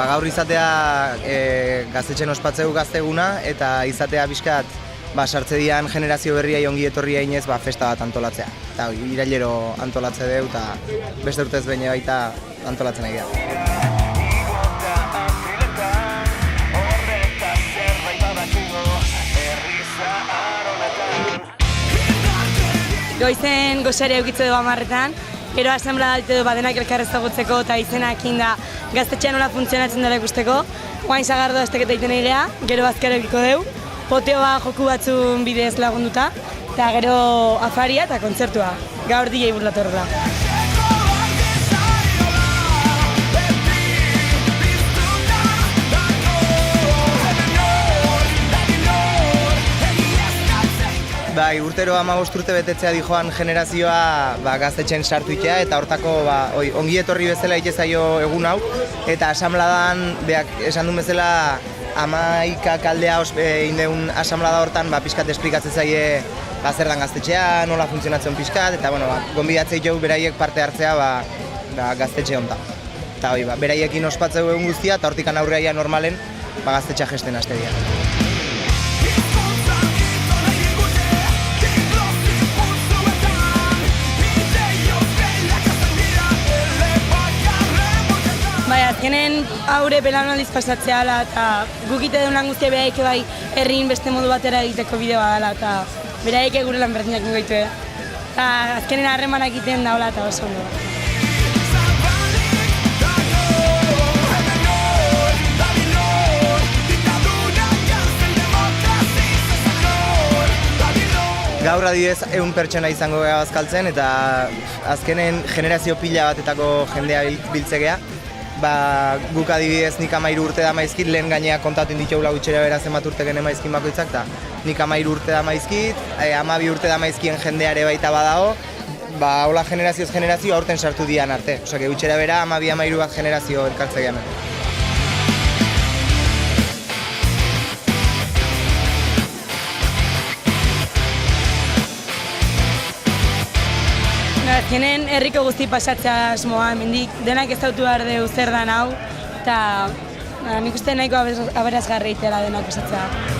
gaur izatea gaztetxen ospatzeu gazteguna eta izatea bizkat sartze dian generazio berriai ongi etorria inez festa bat antolatzea. Eta irailero antolatze deu eta beste urtez behin baita antolatzen nahi da. Goizen goxaria eukitze dugu 10:00, gero asamblea dalte du badenak elkar ezagutzeko eta izenak inda gaztetxean nola funtzionatzen dela ikusteko. Guain sagardo esteketa egiten egea, gero bazkara eukiko deu, poteoa joku batzun bidez lagunduta, eta gero afaria eta kontzertua, gaur DJ burlatorra. Bai, urtero 15 urte betetzea dijoan generazioa gaztetxen sartu itea eta hortako ongi etorri bezala itezaio egun hau eta asamladan, esan duen bezala, 11 kaldea indeun asamlada hortan pixkat esplikatzen zaie zer dan gaztetxea, nola funtzionatzen pixkat eta gonbidatzei jau beraiek parte hartzea gaztetxe honta. Eta beraiekin ospatzeu egun guztia eta hortikan aurreaia normalen gaztetxea gesten haste dira. Bai, azkenen haure belaunaldiz pasatzea dela eta gukite dunan guztia beraik herrin beste modu batera egiteko bideoa dela eta beraik gure lan berdinak gaitu. Eta azkenen harremanak egiten daula eta oso ondo. Gaur adibidez 100 pertsona izango gara bazkaltzen eta azkenen generazio pila batetako jendea biltzegea. Guk adibidez nik 13 urte da maizkit, lehen gainea kontatu inditxeu lautxera bera zenbat urte gene maizkin bakoitzak, eta nik 13 urte da maizkit, 12 urte da maizkien jendeare baita badago, hola generazioz generazio aurten sartu dian arte. Osa, utxera bera 12-13 bat generazio elkartze gehan. Azkenen herriko guzti pasatzea asmoa, hemendik denak ezautu behar deu zer dan hau, eta nik uste nahiko aberazgarri itela denak pasatzea.